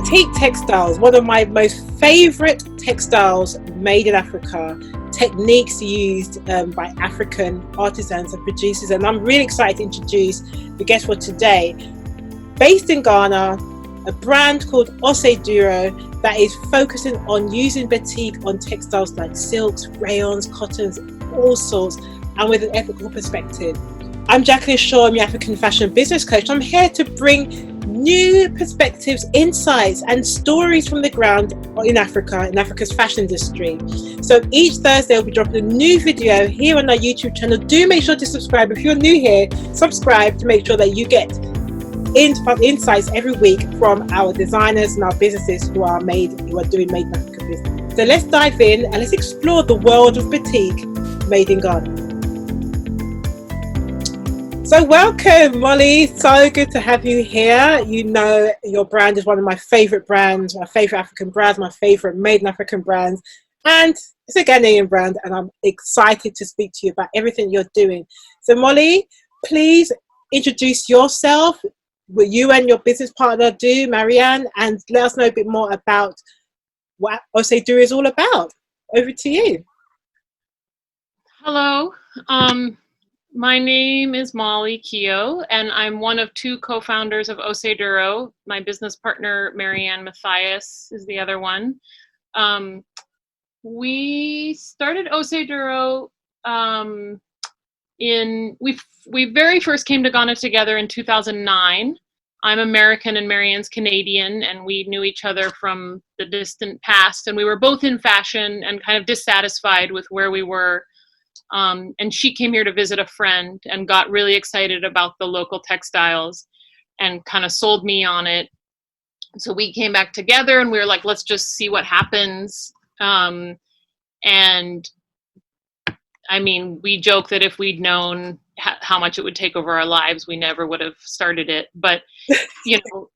Batik textiles, one of my most favorite textiles made in Africa, techniques used by African artisans and producers. And I'm really excited to introduce the guest for today. Based in Ghana, a brand called Osei Duro that is focusing on using batik on textiles like silks, rayons, cottons, all sorts, and with an ethical perspective. I'm Jacqueline Shaw, I'm your African fashion business coach. I'm here to bring new perspectives, insights, and stories from the ground in Africa's fashion industry. So each Thursday I'll be dropping a new video here on our YouTube channel. Do make sure to subscribe. If you're new here, subscribe to make sure that you get insights every week from our designers and our businesses who are doing made in Africa business. So let's dive in and let's explore the world of batik made in Ghana. So welcome, Molly. So good to have you here. You know, your brand is one of my favorite brands, my favorite African brands, my favorite made in African brands, and it's a Ghanaian brand, and I'm excited to speak to you about everything you're doing. So Molly, please introduce yourself, what you and your business partner do, Marianne, and let us know a bit more about what Osei Duro is all about. Over to you. Hello. My name is Molly Keogh, and I'm one of two co-founders of Osei Duro. My business partner, Marianne Matthias, is the other one. We started Osei Duro we very first came to Ghana together in 2009. I'm American and Marianne's Canadian, and we knew each other from the distant past, and we were both in fashion and kind of dissatisfied with where we were. And she came here to visit a friend and got really excited about the local textiles and kind of sold me on it. So we came back together and we were like, let's just see what happens. And I mean, we joke that if we'd known how much it would take over our lives, we never would have started it. But, you know,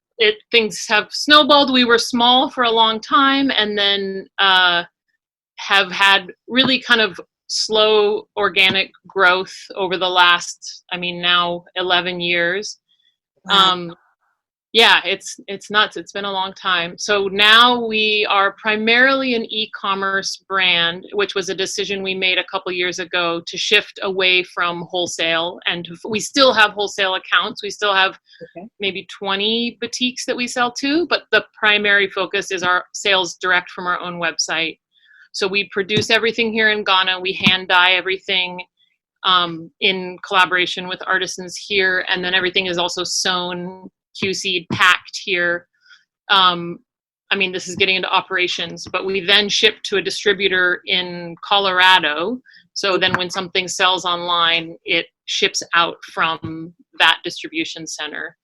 things have snowballed. We were small for a long time and then have had really kind of slow organic growth over the last, now 11 years. Wow. Yeah, it's nuts. It's been a long time. So now we are primarily an e-commerce brand, which was a decision we made a couple years ago to shift away from wholesale. And we still have wholesale accounts. We still have maybe 20 boutiques that we sell to, but the primary focus is our sales direct from our own website. So we produce everything here in Ghana. We hand dye everything in collaboration with artisans here. And then everything is also sewn, QC'd, packed here. This is getting into operations, but we then ship to a distributor in Colorado. So then when something sells online, it ships out from that distribution center.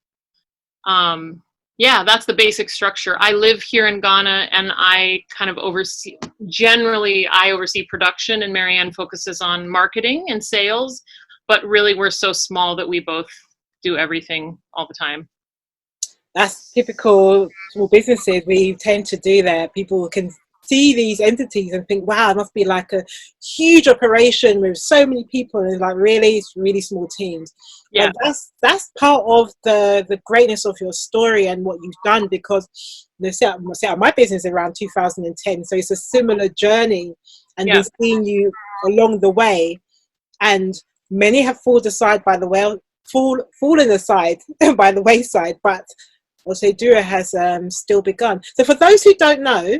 Yeah, that's the basic structure. I live here in Ghana and I kind of oversee production, and Marianne focuses on marketing and sales, but really we're so small that we both do everything all the time. That's typical small businesses. We tend to do that. People can see these entities and think, wow, it must be like a huge operation with so many people, and like really small teams. Yeah, and that's part of the greatness of your story and what you've done, because set up my business around 2010, so it's a similar journey, and we've seen you along the way, and many have fallen aside by the wayside, but Osei Duro has still begun. So for those who don't know,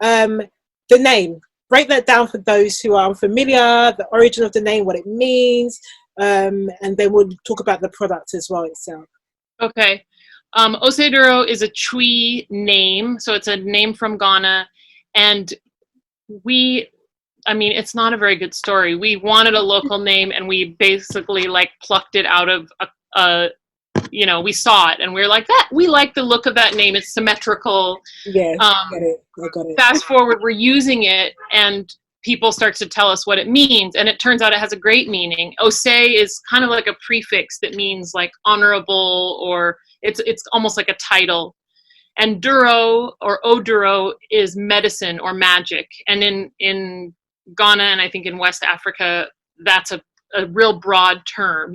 the name, break that down for those who are unfamiliar, the origin of the name, what it means, and then we'll talk about the product as well itself. Okay. Osei Duro is a Twi name, so it's a name from Ghana, and it's not a very good story. We wanted a local name, and we basically plucked it out of we saw it and we were like, we like the look of that name. It's symmetrical. Yeah, I got it. Fast forward, we're using it and people start to tell us what it means. And it turns out it has a great meaning. Osei is kind of like a prefix that means like honorable, or it's almost like a title. And Duro or Oduro is medicine or magic. And in Ghana and I think in West Africa, that's a real broad term,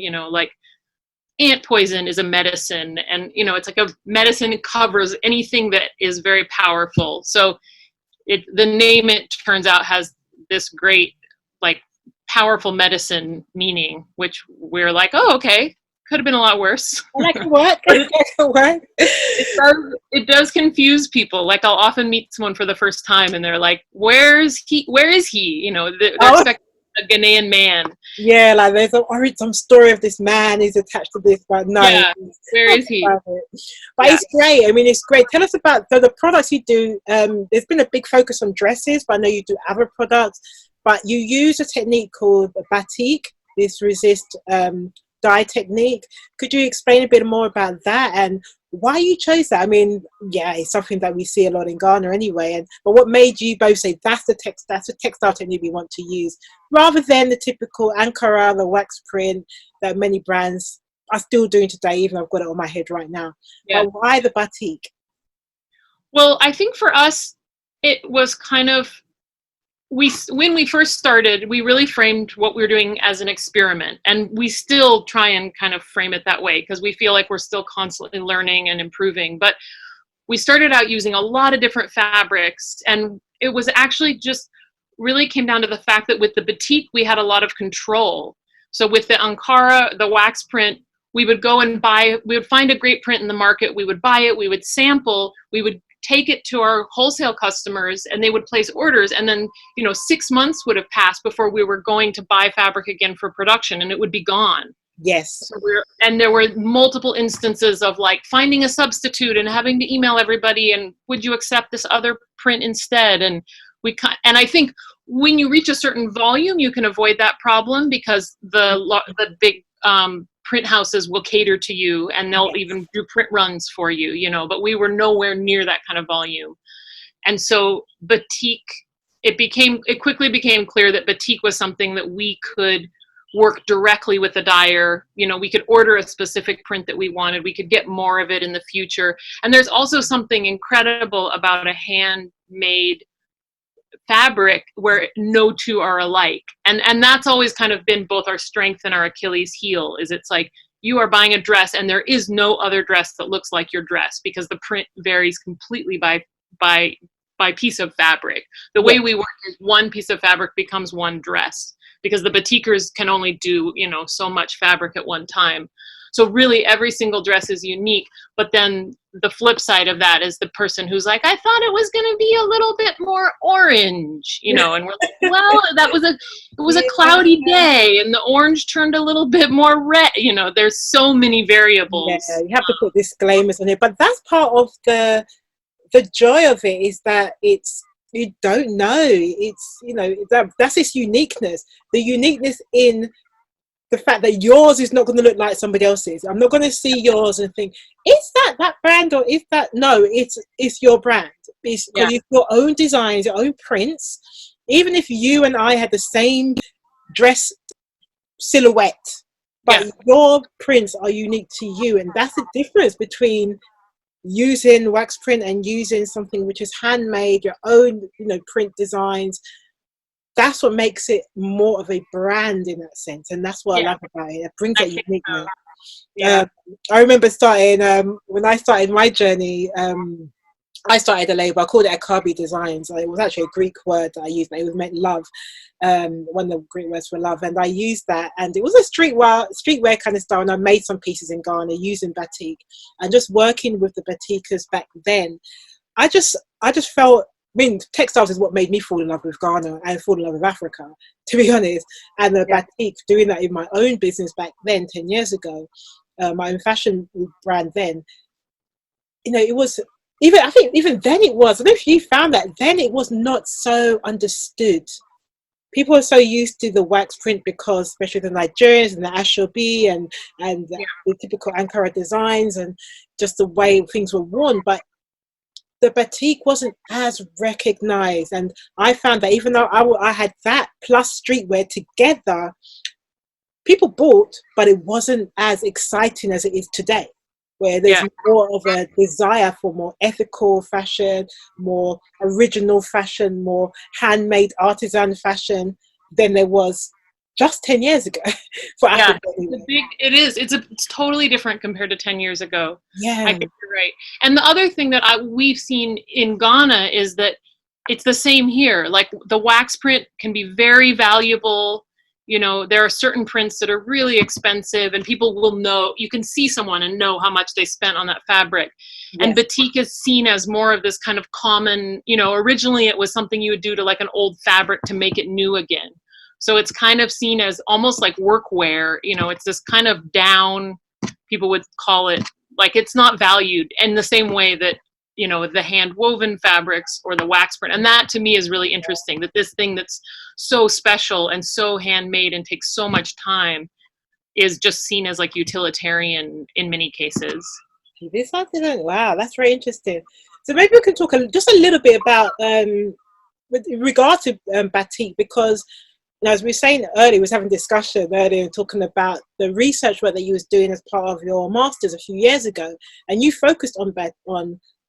ant poison is a medicine, and you know, it's like a medicine covers anything that is very powerful. So the name, it turns out, has this great, like, powerful medicine meaning, which we're like, oh, okay, could have been a lot worse. That can work. That can work. It does confuse people. Like, I'll often meet someone for the first time and they're like, where is he? You know, they're expecting a Ghanaian man. Yeah, like there's some story of this man who's attached to this, but no. Yeah, where is he? But it's great. I mean, it's great. Tell us about the products you do. There's been a big focus on dresses, but I know you do other products. But you use a technique called batik, this resist dye technique. Could you explain a bit more about that and why you chose that? I mean, yeah, it's something that we see a lot in Ghana anyway. But what made you both say that's the textile technique we want to use, rather than the typical Ankara, the wax print that many brands are still doing today, even though I've got it on my head right now. Yeah. But why the batik? Well, I think for us, it was kind of, when we first started, we really framed what we were doing as an experiment, and we still try and kind of frame it that way because we feel like we're still constantly learning and improving. But we started out using a lot of different fabrics, and it was actually just really came down to the fact that with the batik, we had a lot of control. So with the Ankara, the wax print, we would go and we would find a great print in the market, we would buy it, we would sample, we would take it to our wholesale customers, and they would place orders, and then, you know, 6 months would have passed before we were going to buy fabric again for production, and it would be gone. Yes. So and there were multiple instances of like finding a substitute and having to email everybody and would you accept this other print instead? And I think when you reach a certain volume, you can avoid that problem because the big print houses will cater to you and they'll even do print runs for you, you know, but we were nowhere near that kind of volume. And so batik, it quickly became clear that batik was something that we could work directly with the dyer. You know, we could order a specific print that we wanted. We could get more of it in the future. And there's also something incredible about a handmade fabric where no two are alike. And that's always kind of been both our strength and our Achilles heel, is it's like you are buying a dress and there is no other dress that looks like your dress because the print varies completely by piece of fabric. The way we work is one piece of fabric becomes one dress because the batikers can only do, you know, so much fabric at one time. So really every single dress is unique, but then the flip side of that is the person who's like, I thought it was going to be a little bit more orange, you know, and we're like, well, it was a cloudy day and the orange turned a little bit more red. You know, there's so many variables. Yeah, you have to put disclaimers on it, but that's part of the joy of it, is that you don't know. It's, you know, that's its uniqueness. The uniqueness in the fact that yours is not going to look like somebody else's. I'm not going to see yours and think, is that brand, or is that? No, it's your brand. It's your own designs, your own prints. Even if you and I had the same dress silhouette, but your prints are unique to you, and that's the difference between using wax print and using something which is handmade, your own, you know, print designs. That's what makes it more of a brand in that sense, and that's what I love about it. It brings that uniqueness. I remember starting when I started my journey. I started a label. I called it Akabi Designs. It was actually a Greek word that I used, but it was meant love. One of the Greek words for love, and I used that. And it was a streetwear kind of style. And I made some pieces in Ghana using batik, and just working with the batikers back then. I just felt. I mean, textiles is what made me fall in love with Ghana and fall in love with Africa, to be honest. And the batik, doing that in my own business back then, 10 years ago, my own fashion brand then, you know, it was, I think even then it was, I don't know if you found that, then it was not so understood. People are so used to the wax print because, especially the Nigerians and the Ashobi and the typical Ankara designs and just the way things were worn. But the batik wasn't as recognized, and I found that even though I had that plus streetwear together, people bought, but it wasn't as exciting as it is today, where there's more of a desire for more ethical fashion, more original fashion, more handmade artisan fashion than there was just 10 years ago for Yeah, Africa. Anyway. it's totally different compared to 10 years ago. Yeah. I think you're right. And the other thing that we've seen in Ghana is that it's the same here. Like the wax print can be very valuable. You know, there are certain prints that are really expensive and people will know, you can see someone and know how much they spent on that fabric. Yes. And batik is seen as more of this kind of common, you know, originally it was something you would do to like an old fabric to make it new again. So it's kind of seen as almost like workwear, you know, it's this kind of down, people would call it, like it's not valued in the same way that, you know, the hand woven fabrics or the wax print. And that to me is really interesting, that this thing that's so special and so handmade and takes so much time is just seen as like utilitarian in many cases. This wow, that's very interesting. So maybe we can talk just a little bit about with regard to batik, because as we were saying earlier, we was having a discussion earlier talking about the research work that you was doing as part of your master's a few years ago, and you focused on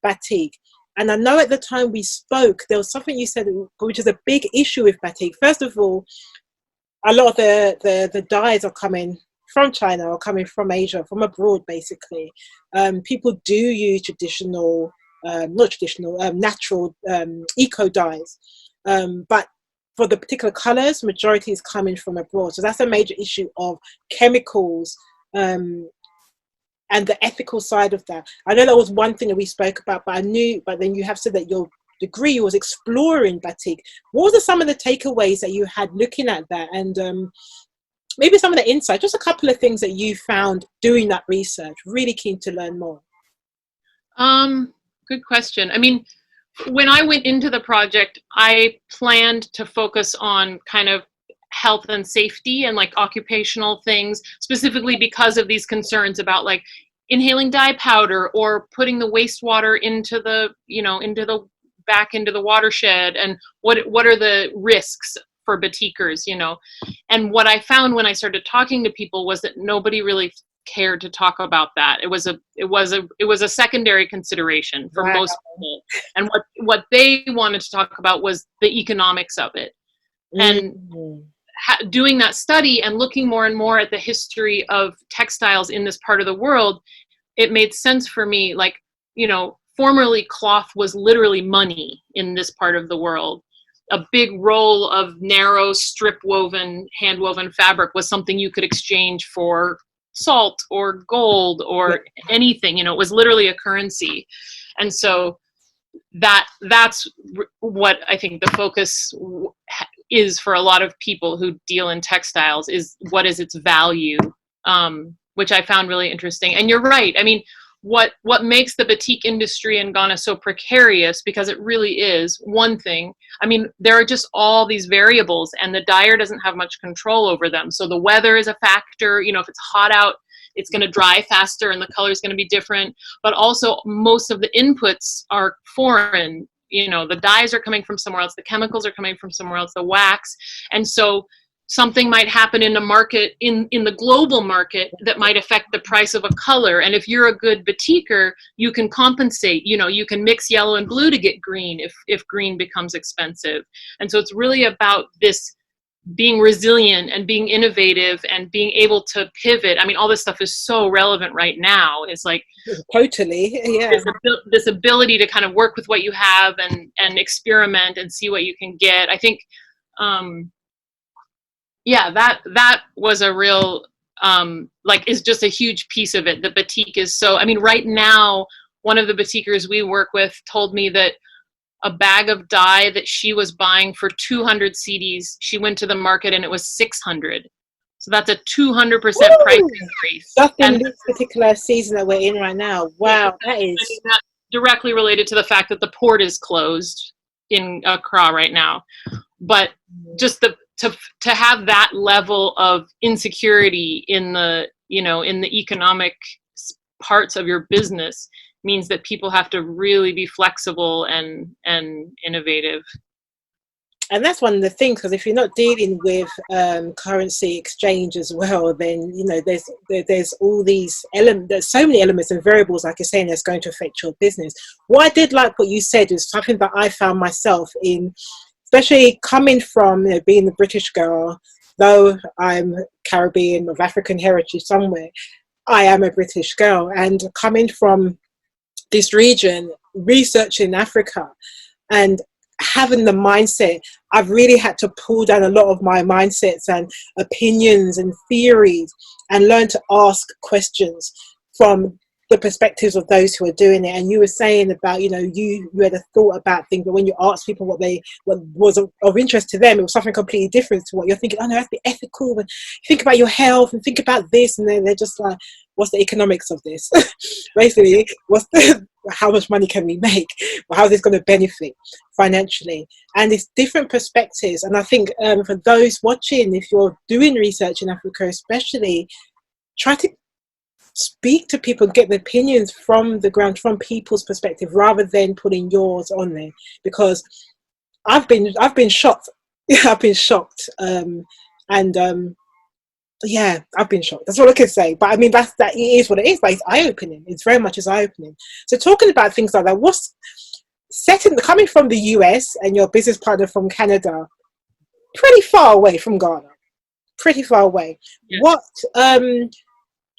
batik. And I know at the time we spoke, there was something you said which is a big issue with batik. First of all, a lot of the dyes are coming from China or coming from Asia, from abroad basically. People do use traditional, natural eco dyes, but for the particular colors, majority is coming from abroad. So that's a major issue of chemicals and the ethical side of that. I know that was one thing that we spoke about, but then you have said that your degree was exploring batik. What were some of the takeaways that you had looking at that, and maybe some of the insights, just a couple of things that you found doing that research? Really keen to learn more. Good question. I mean, when I went into the project, I planned to focus on kind of health and safety and like occupational things, specifically because of these concerns about like inhaling dye powder or putting the wastewater into the, you know, back into the watershed, and what are the risks for batikers, you know. And what I found when I started talking to people was that nobody really cared to talk about that. It was a secondary consideration for most people, and what they wanted to talk about was the economics of it. And doing that study and looking more and more at the history of textiles in this part of the world, it made sense for me. Like, you know, formerly cloth was literally money in this part of the world. A big roll of narrow strip woven, hand woven fabric was something you could exchange for salt or gold or anything. You know, it was literally a currency. And so that's what I think the focus is for a lot of people who deal in textiles, is what is its value, which I found really interesting. And you're right. I mean, what makes the batik industry in Ghana so precarious, because it really is one thing. I mean, there are just all these variables and the dyer doesn't have much control over them. So the weather is a factor. You know, if it's hot out, it's going to dry faster and the color is going to be different. But also most of the inputs are foreign. You know, the dyes are coming from somewhere else. The chemicals are coming from somewhere else, the wax. And so something might happen in a market, in the global market, that might affect the price of a color. And if you're a good batiker, you can compensate. You know, you can mix yellow and blue to get green if green becomes expensive. And so it's really about this being resilient and being innovative and being able to pivot. I mean, all this stuff is so relevant right now. It's like totally, yeah. This ability to kind of work with what you have and experiment and see what you can get. I think, yeah, that was a real, like, is just a huge piece of it. The batik is so, I mean, right now, one of the batikers we work with told me that a bag of dye that she was buying for 200 CDs, she went to the market and it was 600. So that's a 200% price increase. Just in this particular season that we're in right now. Wow, that is. I mean, that's directly related to the fact that the port is closed in Accra right now. But just to have that level of insecurity in the, you know, in the economic parts of your business means that people have to really be flexible and innovative. And that's one of the things, because if you're not dealing with currency exchange as well, then, you know, there's all these elements, there's so many elements and variables, like you're saying, that's going to affect your business. What I did like what you said is something that I found myself in, especially coming from, you know, being the British girl, though I'm Caribbean of African heritage somewhere, I am a British girl, and coming from this region, researching Africa and having the mindset, I've really had to pull down a lot of my mindsets and opinions and theories and learn to ask questions from the perspectives of those who are doing it. And you were saying about, you had a thought about things, but when you ask people what was of interest to them, it was something completely different to what you're thinking. Oh no, that's be ethical, and think about your health and think about this, and then they're just like, what's the economics of this? Basically, how much money can we make? Or how is this going to benefit financially? And it's different perspectives. And I think for those watching, if you're doing research in Africa especially, try to speak to people, get the opinions from the ground, from people's perspective, rather than putting yours on there. Because I've been shocked. I've been shocked. Yeah, I've been shocked. That's all I can say. But I mean, that it is what it is. But it's eye-opening. It's very much as eye-opening. So talking about things like that, coming from the US and your business partner from Canada, pretty far away from Ghana, pretty far away. Yeah. What,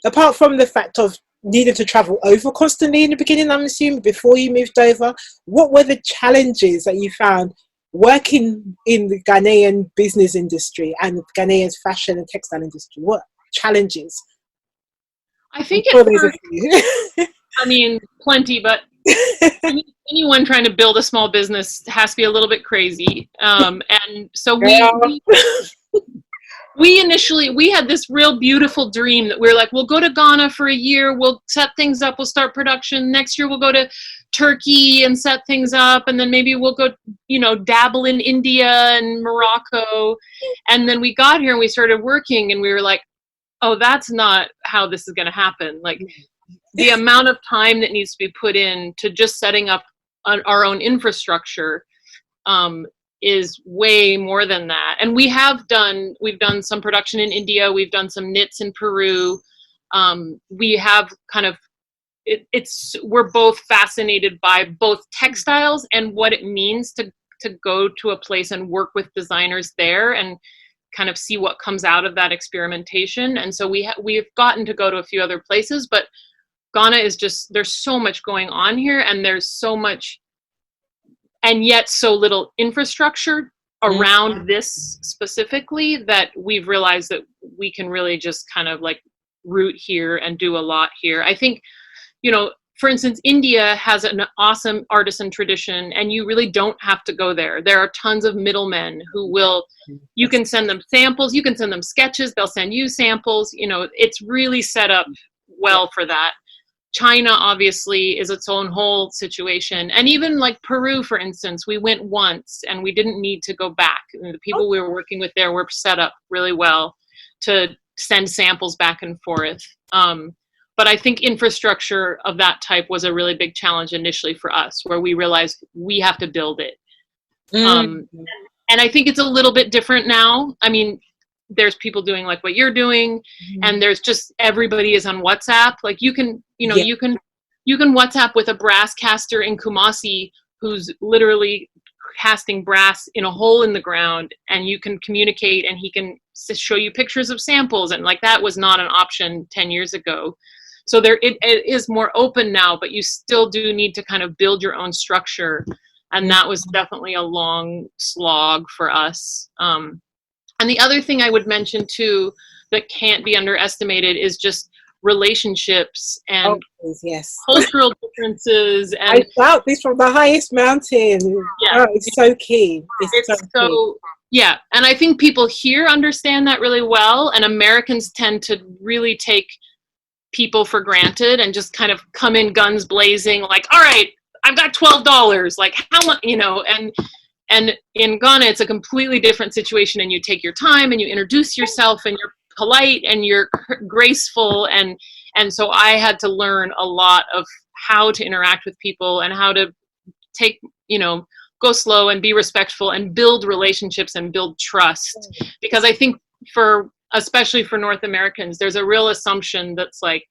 apart from the fact of needing to travel over constantly in the beginning, I'm assuming, before you moved over, what were the challenges that you found working in the Ghanaian business industry and the Ghanaian's fashion and textile industry? What challenges? I think plenty, but anyone trying to build a small business has to be a little bit crazy. And so we had this real beautiful dream that we were like, we'll go to Ghana for a year, we'll set things up, we'll start production. Next year we'll go to Turkey and set things up, and then maybe we'll go, dabble in India and Morocco. And then we got here and we started working, and we were like, oh, that's not how this is going to happen. Like, the amount of time that needs to be put in to just setting up our own infrastructure is way more than that. And we've done some production in India, we've done some knits in Peru. We have kind of, we're both fascinated by both textiles and what it means to go to a place and work with designers there and kind of see what comes out of that experimentation. And so we've gotten to go to a few other places, but Ghana is just, there's so much going on here, and there's so much, and yet so little infrastructure around this specifically, that we've realized that we can really just kind of like root here and do a lot here. I think, for instance, India has an awesome artisan tradition, and you really don't have to go there. There are tons of middlemen you can send them samples, you can send them sketches, they'll send you samples. It's really set up well for that. China obviously is its own whole situation. And even like Peru, for instance, we went once and we didn't need to go back. And the people we were working with there were set up really well to send samples back and forth. But I think infrastructure of that type was a really big challenge initially for us, where we realized we have to build it. And I think it's a little bit different now. I mean, there's people doing like what you're doing, and there's just, everybody is on WhatsApp. Like you can WhatsApp with a brass caster in Kumasi who's literally casting brass in a hole in the ground, and you can communicate, and he can show you pictures of samples. And like, that was not an option 10 years ago. So it is more open now, but you still do need to kind of build your own structure. And that was definitely a long slog for us. And the other thing I would mention too, that can't be underestimated, is just relationships and cultural differences. And I felt this from the highest mountain. Yeah, it's so key. It's so key. Yeah, and I think people here understand that really well, and Americans tend to really take people for granted and just kind of come in guns blazing, like, all right, I've got $12, like how much, and in Ghana, it's a completely different situation, and you take your time and you introduce yourself, and you're polite and you're graceful. And so I had to learn a lot of how to interact with people and how to take, go slow and be respectful and build relationships and build trust. Because I think especially for North Americans, there's a real assumption that's like,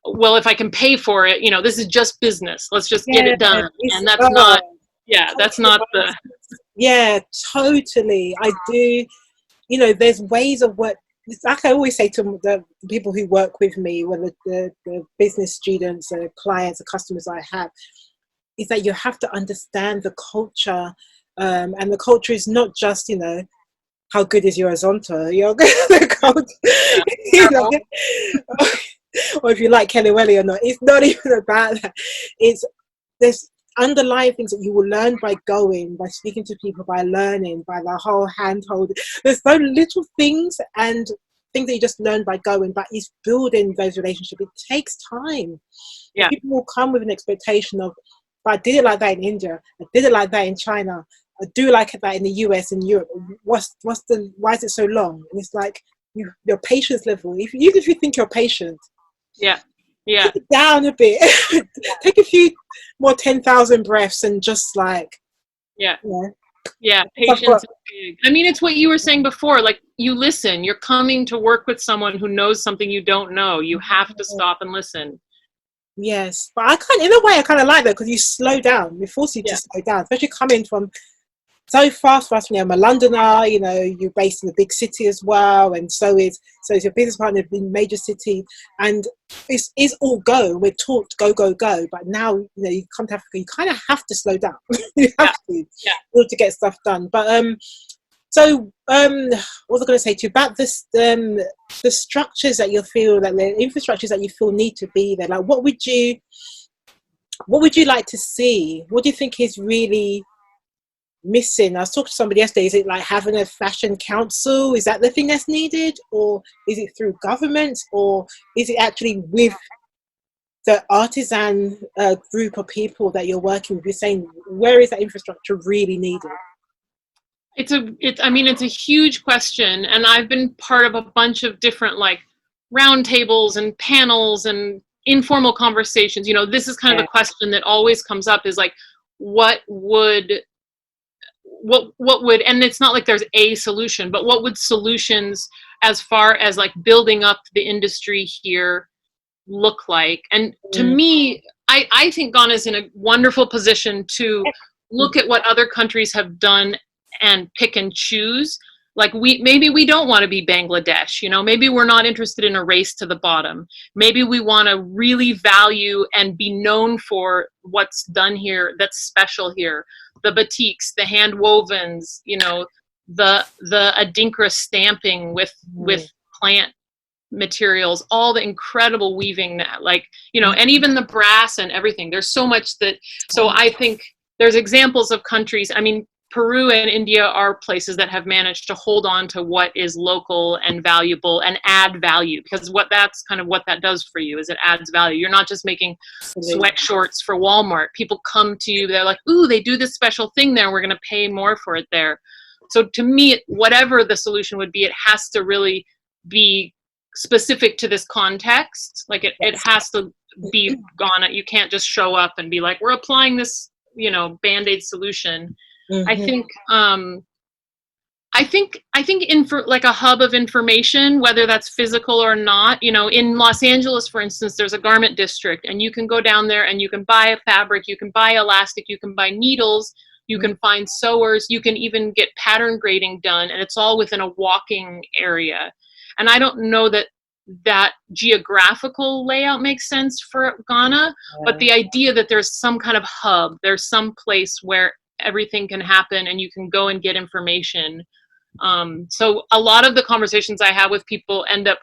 well, if I can pay for it, this is just business. Let's just get it done. And that's not, that's not the... Yeah, totally. I do. you know, there's ways of what, like I always say to the people who work with me, whether the business students, the clients, the customers I have, is that you have to understand the culture. And the culture is not just, you know, how good is your horizontal, you know, the culture, you know, or if you like Kelly Welly or not. It's not even about that. It's, there's underlying things that you will learn by going, by speaking to people, by learning, by the whole hand holding. There's so little things and things that you just learn by going, but it's building those relationships. It takes time. Yeah. People will come with an expectation of, but I did it like that in India, I did it like that in China, I do like that in the US and Europe. Why is it so long? And it's like, your patience level, even if you think you're patient, yeah, take it down a bit. Take a few more 10,000 breaths and just like, yeah. You know, Yeah, patience is big. I mean, it's what you were saying before, like, you listen. You're coming to work with someone who knows something you don't know. You have to stop and listen. yes, but I kind, in a way, I kind of like that, because you slow down. It forces you to slow down, especially coming from so fast. You know, I'm a Londoner. You know, you're based in a big city as well, and so is your business partner in a major city, and it's all go. We're taught go go go, but now, you know, you come to Africa, you kind of have to slow down. You have to, in order to get stuff done. But so what was I going to say to you about this? The structures that you feel, that the infrastructures that you feel need to be there. Like, what would you like to see? What do you think is really missing? I was talking to somebody yesterday. Is it like having a fashion council? Is that the thing that's needed, or is it through government, or is it actually with the artisan group of people that you're working with? You're saying, where is that infrastructure really needed? I mean, it's a huge question, and I've been part of a bunch of different, like, roundtables and panels and informal conversations. You know, this is kind of the question that always comes up, is like, what would, and it's not like there's a solution, but what would solutions as far as like building up the industry here look like? And to me, I think Ghana's in a wonderful position to look at what other countries have done and pick and choose. Like, maybe we don't want to be Bangladesh, you know, maybe we're not interested in a race to the bottom. Maybe we want to really value and be known for what's done here that's special here. The batiks, the hand wovens, you know, the Adinkra stamping with plant materials, all the incredible weaving that, like, you know, and even the brass and everything. There's so much that, so I think there's examples of countries. I mean, Peru and India are places that have managed to hold on to what is local and valuable and add value, because that's kind of what that does for you, is it adds value. You're not just making sweat shorts for Walmart. People come to you, they're like, ooh, they do this special thing there, we're going to pay more for it there. So to me, whatever the solution would be, it has to really be specific to this context. Like, it has to be Ghana. You can't just show up and be like, we're applying this, you know, Band-Aid solution. I think like a hub of information, whether that's physical or not. You know, in Los Angeles, for instance, there's a garment district, and you can go down there and you can buy a fabric, you can buy elastic, you can buy needles, you can find sewers, you can even get pattern grading done, and it's all within a walking area. And I don't know that geographical layout makes sense for Ghana, but the idea that there's some kind of hub, there's some place where everything can happen and you can go and get information. So a lot of the conversations I have with people end up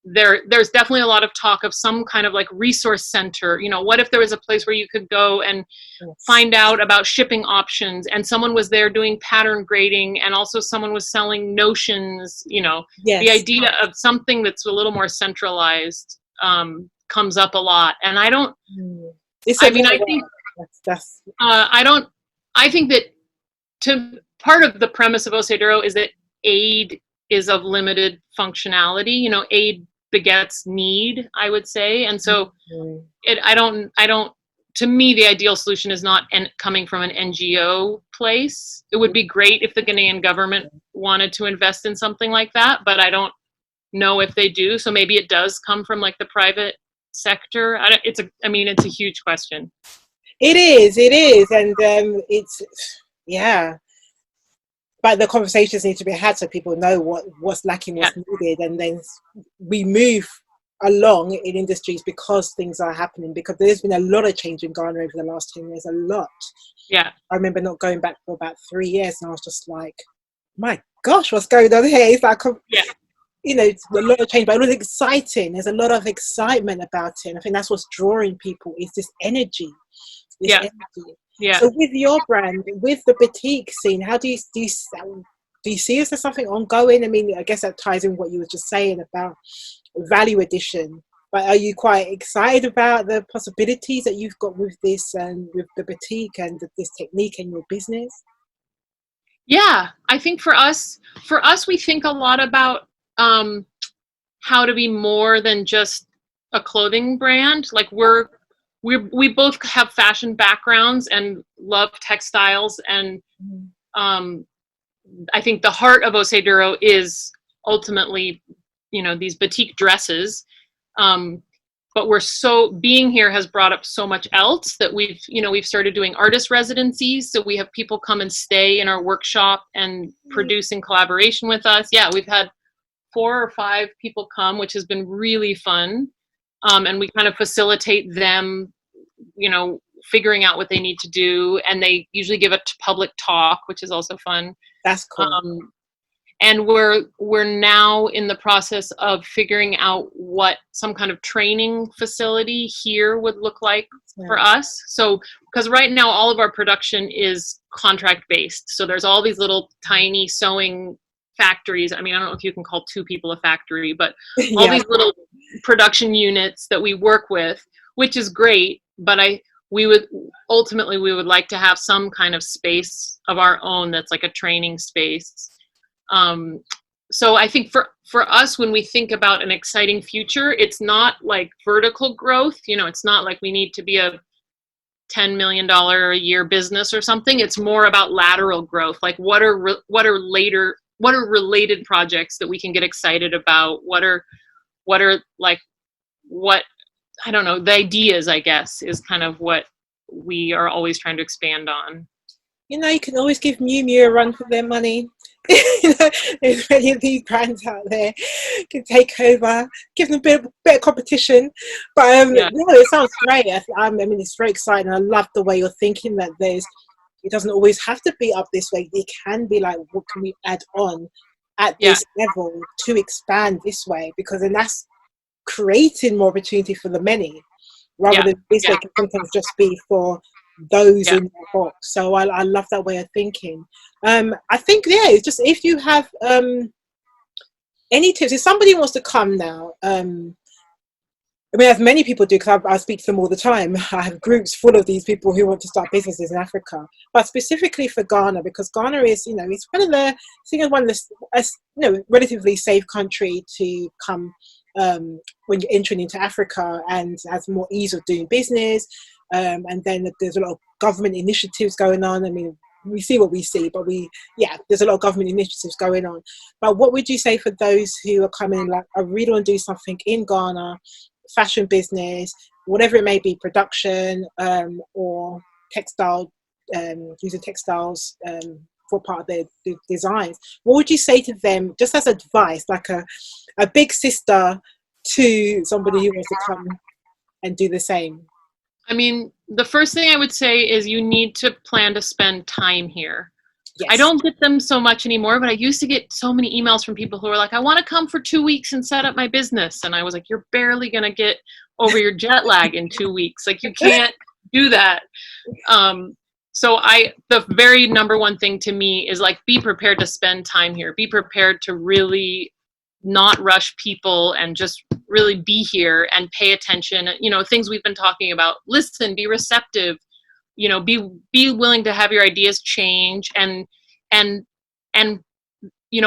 there's definitely a lot of talk of some kind of like resource center. You know, what if there was a place where you could go and find out about shipping options, and someone was there doing pattern grading, and also someone was selling notions. You know, the idea of something that's a little more centralized comes up a lot. And I don't, I think that part of the premise of Osei Duro is that aid is of limited functionality. You know, aid begets need, I would say. And so to me, the ideal solution is not coming from an NGO place. It would be great if the Ghanaian government wanted to invest in something like that, but I don't know if they do. So maybe it does come from like the private sector. It's a huge question. It is, and it's, yeah. but the conversations need to be had so people know what's lacking, Yeah. what's needed, and then we move along in industries because things are happening, because there's been a lot of change in Ghana over the last 10 years, a lot. Yeah. I remember not going back for about 3 years, and I was just like, my gosh, what's going on here? It's like, Yeah. you know, it's a lot of change, but it was exciting. There's a lot of excitement about it. And I think that's what's drawing people, is this energy, this Yeah. energy. Yeah. So with your brand, with the boutique scene, how do you see, is there something ongoing? I mean, I guess that ties in what you were just saying about value addition. But are you quite excited about the possibilities that you've got with this and with the boutique and this technique in your business? Yeah, I think for us, we think a lot about how to be more than just a clothing brand. Like we both have fashion backgrounds and love textiles, and I think the heart of Osei Duro is ultimately, these boutique dresses. But being here has brought up so much else that we've started doing artist residencies. So we have people come and stay in our workshop and produce in collaboration with us. Yeah, we've had 4 or 5 people come, which has been really fun. And we kind of facilitate them, figuring out what they need to do. And they usually give a public talk, which is also fun. That's cool. And we're now in the process of figuring out what some kind of training facility here would look like for us. So, because right now all of our production is contract based. So there's all these little tiny sewing factories. I mean, I don't know if you can call 2 people a factory, but all these little production units that we work with, which is great. But we would like to have some kind of space of our own that's like a training space. So I think for us, when we think about an exciting future, it's not like vertical growth. It's not like we need to be a $10 million a year business or something. It's more about lateral growth. Like what are related projects that we can get excited about? What are I don't know, the ideas, I guess, is kind of what we are always trying to expand on. You can always give Miu Miu a run for their money. There's many of these brands out there can take over, give them a bit of competition. But no, it sounds great. I mean, it's very exciting. I love the way you're thinking that it doesn't always have to be up this way. It can be like, what can we add on at this level to expand this way? Because then that's creating more opportunity for the many, rather than this way can sometimes just be for those in the box. So I love that way of thinking. I think it's just, if you have any tips, if somebody wants to come now, I mean, as many people do, because I speak to them all the time. I have groups full of these people who want to start businesses in Africa, but specifically for Ghana, because Ghana is, it's one of the relatively safe country to come when you're entering into Africa, and has more ease of doing business. And then there's a lot of government initiatives going on. I mean, we see what we see, but there's a lot of government initiatives going on. But what would you say for those who are coming, like, I really want to do something in Ghana, fashion business, whatever it may be, production, or textile, using textiles for part of their designs? What would you say to them, just as advice, like a big sister to somebody who wants to come and do the same? I mean, the first thing I would say is you need to plan to spend time here. Yes. I don't get them so much anymore, but I used to get so many emails from people who are like, I want to come for 2 weeks and set up my business. And I was like, you're barely going to get over your jet lag in 2 weeks. Like, you can't do that. So the very number one thing to me is, like, be prepared to spend time here. Be prepared to really not rush people and just really be here and pay attention. Things we've been talking about. Listen, be receptive. Be willing to have your ideas change, and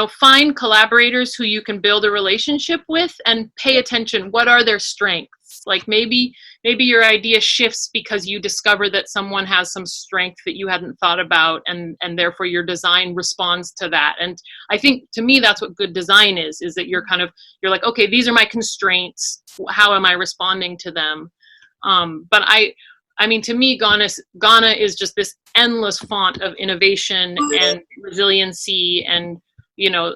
find collaborators who you can build a relationship with, and pay attention. What are their strengths? Like, maybe your idea shifts because you discover that someone has some strength that you hadn't thought about, and therefore your design responds to that. And I think, to me, that's what good design is that you're like, okay, these are my constraints. How am I responding to them? But I mean, to me, Ghana is just this endless font of innovation and resiliency, and you know,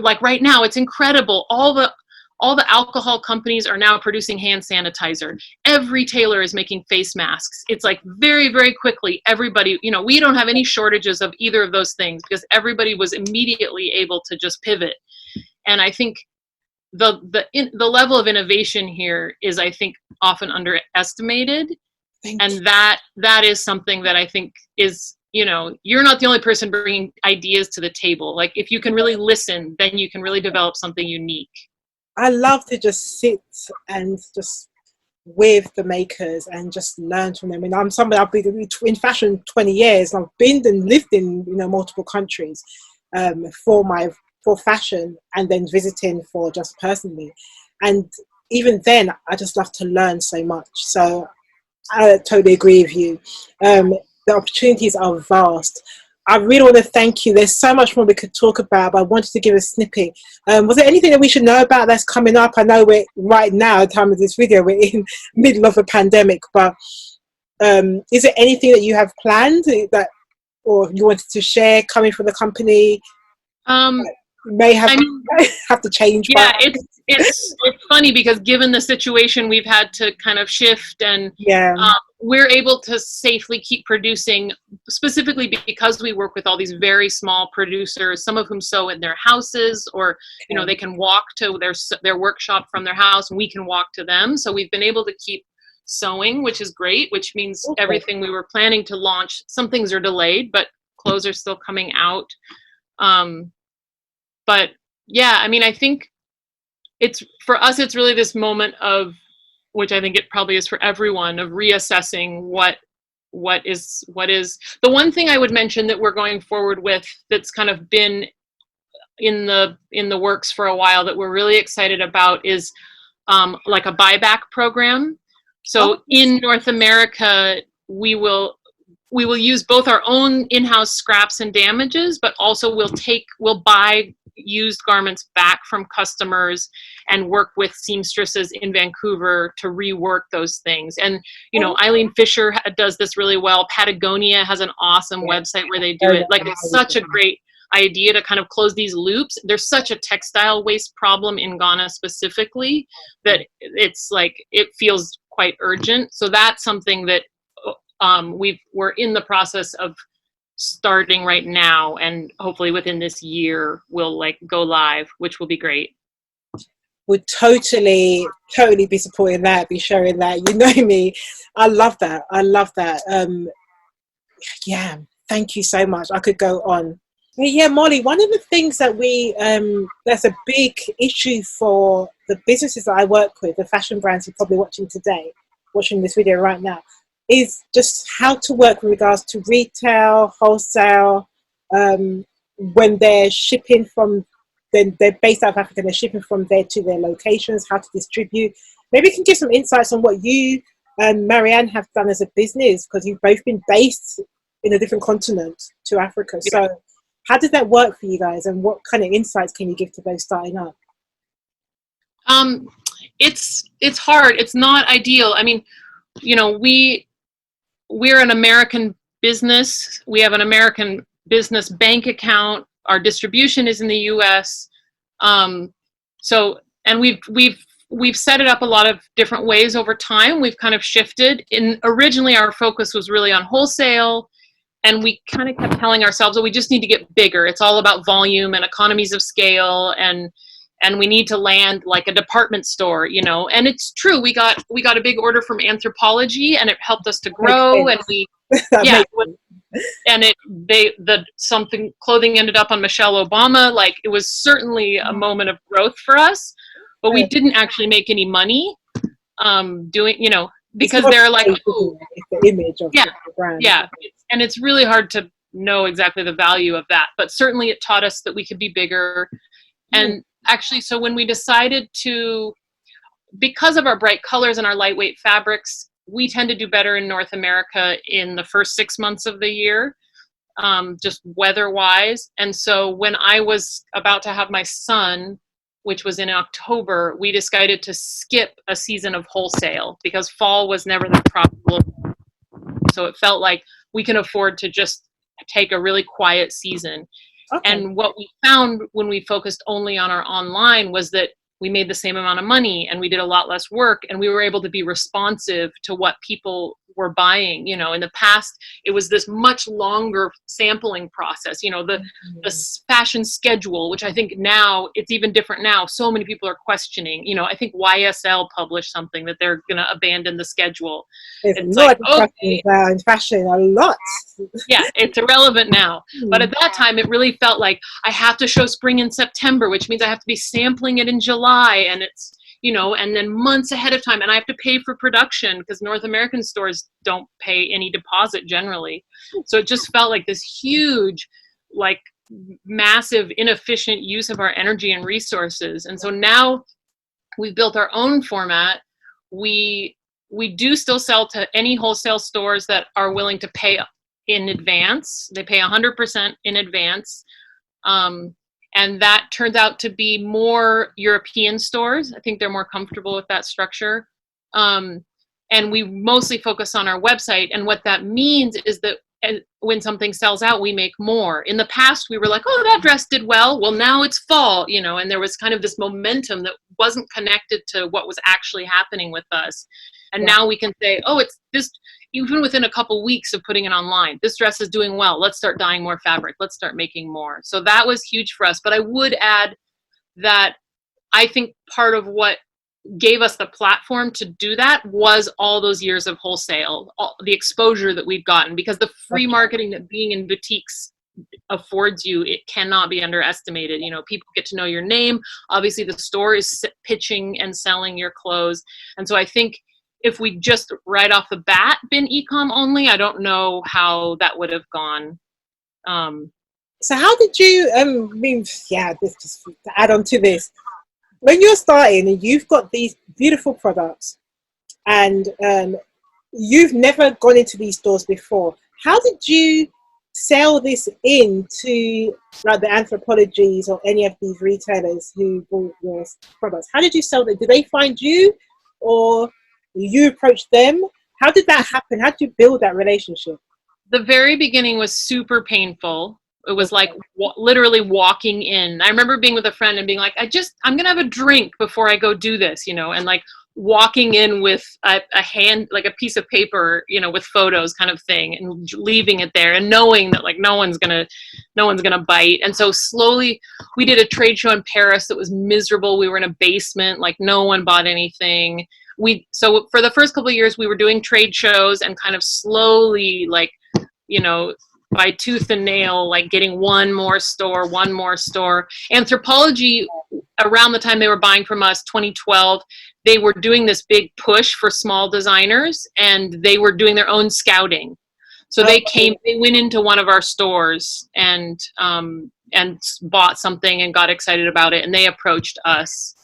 like right now, it's incredible. All the alcohol companies are now producing hand sanitizer. Every tailor is making face masks. It's like very, very quickly, everybody, you know, we don't have any shortages of either of those things because everybody was immediately able to just pivot. And I think the level of innovation here is, I think, often underestimated. And that is something that I think is, you know, you're not the only person bringing ideas to the table. Like if you can really listen, then you can really develop something unique. I love to just sit and just with the makers and just learn from them. And I'm somebody, I've been in fashion 20 years. And I've been and lived in, you know, multiple countries for fashion, and then visiting for just personally. And even then, I just love to learn so much. So I totally agree with you. The opportunities are vast. I really want to thank you. There's so much more we could talk about, but I wanted to give a snippet. Was there anything that we should know about that's coming up? I know we're right now, at the time of this video, we're in middle of a pandemic, but is there anything that you have planned that, or you wanted to share coming from the company? May have, I mean, have to change. Yeah, it's funny because given the situation, we've had to kind of shift, and we're able to safely keep producing, specifically because we work with all these very small producers, some of whom sew in their houses, or you know, they can walk to their workshop from their house, and we can walk to them. So we've been able to keep sewing, which is great, which means everything we were planning to launch, some things are delayed, but clothes are still coming out. But yeah, I mean, I think for us, it's really this moment of, which I think it probably is for everyone, of reassessing what is. The one thing I would mention that we're going forward with that's kind of been in the works for a while that we're really excited about is like a buyback program. So in North America, we will use both our own in-house scraps and damages, but also we'll buy used garments back from customers and work with seamstresses in Vancouver to rework those things. And, you know, Eileen Fisher does this really well. Patagonia has an awesome website where they do it. Like, it's such a great idea to kind of close these loops. There's such a textile waste problem in Ghana specifically that it's like, it feels quite urgent. So that's something that we're in the process of starting right now, and hopefully within this year we'll like go live, which will be great. Would totally be supporting that, be sharing that. You know me, I love that. Yeah, thank you so much. I could go on. But yeah, Molly, one of the things that that's a big issue for the businesses that I work with, the fashion brands you're probably watching this video right now, is just how to work with regards to retail, wholesale, when they're shipping from, they're based out of Africa, they're shipping from there to their locations, how to distribute. Maybe you can give some insights on what you and Marianne have done as a business, because you've both been based in a different continent to Africa. So how did that work for you guys, and what kind of insights can you give to those starting up? It's hard. It's not ideal. I mean, you know, we're an American business. We have an American business bank account. Our distribution is in the U.S. So, and we've set it up a lot of different ways over time. We've kind of shifted. Originally, our focus was really on wholesale, and we kind of kept telling ourselves that we just need to get bigger. It's all about volume and economies of scale, and we need to land like a department store, you know. And it's true, we got a big order from Anthropologie, and it helped us to grow. And something clothing ended up on Michelle Obama. Like, it was certainly a moment of growth for us, but we didn't actually make any money doing, you know, because they're like, oh, it's the image of the brand. Yeah, and it's really hard to know exactly the value of that, but certainly it taught us that we could be bigger. And actually, so when we decided to, because of our bright colors and our lightweight fabrics, we tend to do better in North America in the first 6 months of the year, just weather-wise. And so when I was about to have my son, which was in October, we decided to skip a season of wholesale because fall was never that profitable. So it felt like we can afford to just take a really quiet season. Okay. And what we found when we focused only on our online was that we made the same amount of money and we did a lot less work, and we were able to be responsive to what people were buying. You know, in the past, it was this much longer sampling process, you know, the fashion schedule, which I think now it's even different now. So many people are questioning, you know, I think YSL published something that they're going to abandon the schedule. It's like, okay, in fashion, a lot. Yeah, it's irrelevant now. But at that time, it really felt like I have to show spring in September, which means I have to be sampling it in July. And it's, you know, and then months ahead of time. And I have to pay for production because North American stores don't pay any deposit generally. So it just felt like this huge, like massive, inefficient use of our energy and resources. And so now we've built our own format. We do still sell to any wholesale stores that are willing to pay in advance. They pay 100% in advance. And that turns out to be more European stores. I think they're more comfortable with that structure. And we mostly focus on our website. And what that means is that when something sells out, we make more. In the past, we were like, oh, that dress did well. Well, now it's fall, you know, and there was kind of this momentum that wasn't connected to what was actually happening with us. And now we can say, oh, it's this, even within a couple weeks of putting it online, this dress is doing well. Let's start dyeing more fabric. Let's start making more. So that was huge for us. But I would add that I think part of what gave us the platform to do that was all those years of wholesale, the exposure that we've gotten, because the free marketing that being in boutiques affords you, it cannot be underestimated. You know, people get to know your name. Obviously, the store is pitching and selling your clothes. And so I think if we just right off the bat been e-com only, I don't know how that would have gone. So how did you, just to add on to this, when you're starting and you've got these beautiful products and you've never gone into these stores before, how did you sell this into like the Anthropologies or any of these retailers who bought your products? How did you sell them? Did they find you or you approached them? How did that happen? How did you build that relationship? The very beginning was super painful. It was like literally walking in. I remember being with a friend and being like, I'm going to have a drink before I go do this, you know, and like walking in with a hand, like a piece of paper, you know, with photos kind of thing, and leaving it there and knowing that like no one's going to bite. And so slowly we did a trade show in Paris that was miserable. We were in a basement, like no one bought anything. So for the first couple of years we were doing trade shows and kind of slowly, like, you know, by tooth and nail, like getting one more store. Anthropology, around the time they were buying from us, 2012, they were doing this big push for small designers, and they were doing their own scouting. So they went into one of our stores and bought something and got excited about it, and they approached us.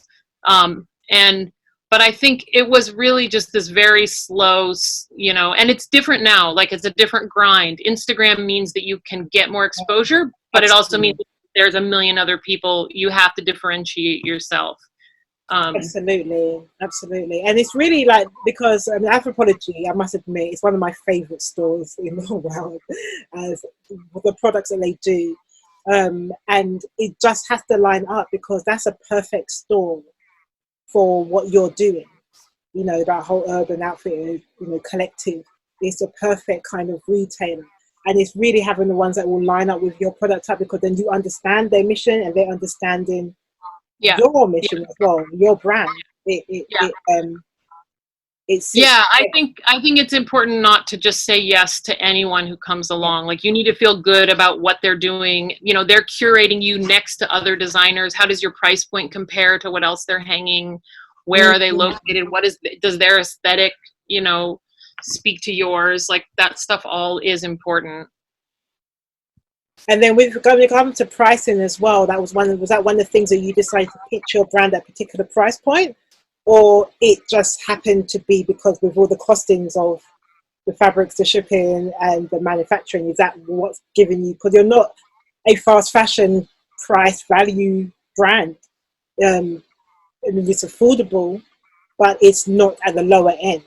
But I think it was really just this very slow, you know, and it's different now. Like it's a different grind. Instagram means that you can get more exposure, but it also means that there's a million other people. You have to differentiate yourself. Absolutely. And it's really like, because Anthropology, I must admit, it's one of my favorite stores in the world, as the products that they do. And it just has to line up because that's a perfect store for what you're doing. You know, that whole Urban Outfitters, you know, collective is a perfect kind of retailer. And it's really having the ones that will line up with your product type, because then you understand their mission and they're understanding your mission as well, your brand. I think it's important not to just say yes to anyone who comes along. Like you need to feel good about what they're doing. You know, they're curating you next to other designers. How does your price point compare to what else they're hanging? Where are they located? Does their aesthetic, you know, speak to yours? Like that stuff all is important. And then when it comes to pricing as well, was that one of the things that you decided to pitch your brand at a particular price point? Or it just happened to be because with all the costings of the fabrics, the shipping and the manufacturing, is that what's giving you, because you're not a fast fashion price value brand? I mean, it's affordable, but it's not at the lower end.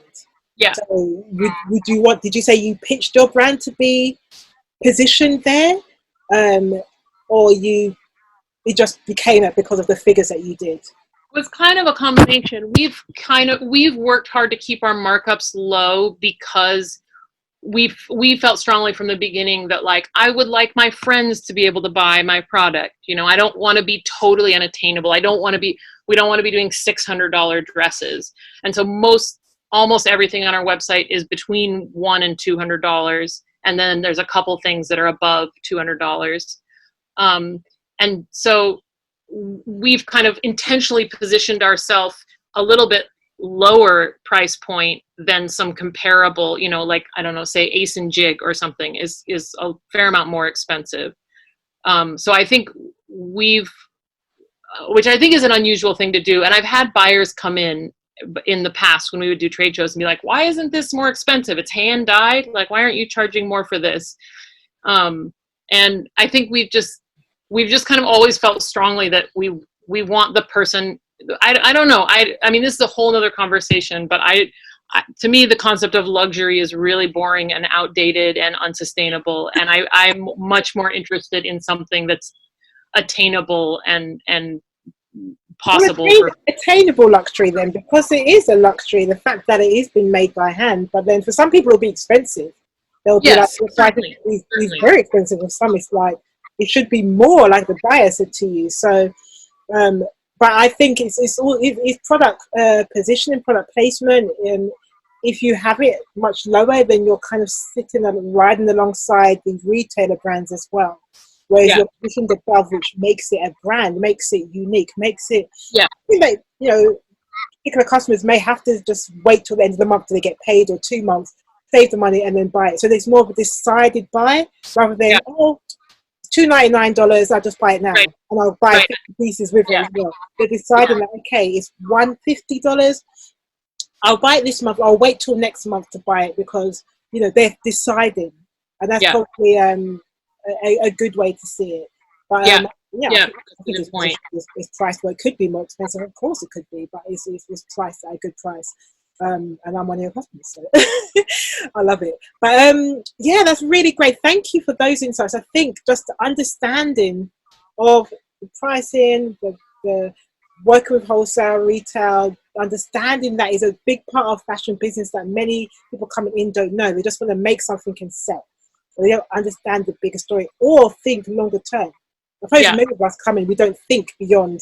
Yeah. So would you want, did you say you pitched your brand to be positioned there? Or it just became it because of the figures that you did? It was kind of a combination. We've worked hard to keep our markups low because we felt strongly from the beginning that, like, I would like my friends to be able to buy my product. You know, I don't want to be totally unattainable. We don't want to be doing $600 dresses. And so almost everything on our website is between $100 and $200. And then there's a couple things that are above $200. And so we've kind of intentionally positioned ourselves a little bit lower price point than some comparable, you know, like, I don't know, say Ace and Jig or something is a fair amount more expensive. So I think which I think is an unusual thing to do. And I've had buyers come in the past when we would do trade shows and be like, why isn't this more expensive? It's hand dyed. Like, why aren't you charging more for this? And I think we've just kind of always felt strongly that we want the person. I don't know. I mean, this is a whole nother conversation, but to me, the concept of luxury is really boring and outdated and unsustainable. And I'm much more interested in something that's attainable and possible. Well, attainable luxury then, because it is a luxury, the fact that it is being made by hand, but then for some people it'll be expensive. They'll be like, it's very expensive. For some it's like, it should be more, like the buyer said to you. So but I think it's product positioning, product placement. If you have it much lower, then you're kind of sitting and riding alongside the retailer brands as well. Whereas you're positioned above, which makes it a brand, makes it unique, makes it. I think that, you know, particular customers may have to just wait till the end of the month till they get paid, or 2 months, save the money and then buy it. So there's more of a decided buy rather than $299, I'll just buy it now, and I'll buy 50 pieces with it as well. They're deciding that, okay, it's $150. I'll buy it this month. I'll wait till next month to buy it, because, you know, they're deciding, and that's probably a good way to see it. But I think it's priced where it could be more expensive. Of course, it could be, but it's priced at a good price. And I'm one of your customers, so I love it. But that's really great. Thank you for those insights. I think just the understanding of the pricing, the working with wholesale, retail, understanding that is a big part of fashion business that many people coming in don't know. They just want to make something and sell. So they don't understand the bigger story or think longer term. I suppose many of us come in, we don't think beyond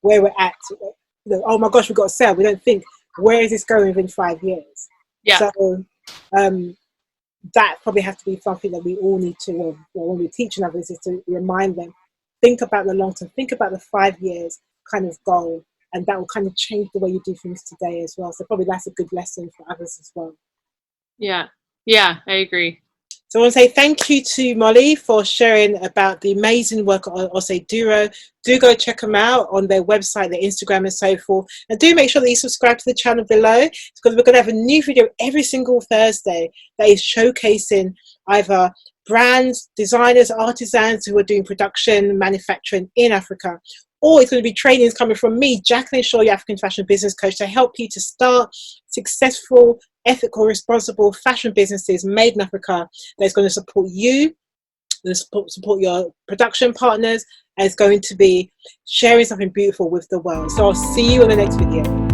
where we're at. You know, oh my gosh, we've got to sell. We don't think, where is this going within 5 years? So that probably has to be something that we all need to, when we're teaching others, is to remind them, think about the long term, think about the 5 years kind of goal, and that will kind of change the way you do things today as well. So probably that's a good lesson for others as well. Yeah, I agree. So I want to say thank you to Molly for sharing about the amazing work on Osei Duro. Do go check them out on their website, their Instagram and so forth. And do make sure that you subscribe to the channel below, because we're going to have a new video every single Thursday that is showcasing either brands, designers, artisans who are doing production, manufacturing in Africa. Or it's going to be trainings coming from me, Jacqueline Shaw, your African fashion business coach, to help you to start successful, ethical, responsible fashion businesses made in Africa that's going to support you, support your production partners, and it's going to be sharing something beautiful with the world. So I'll see you in the next video.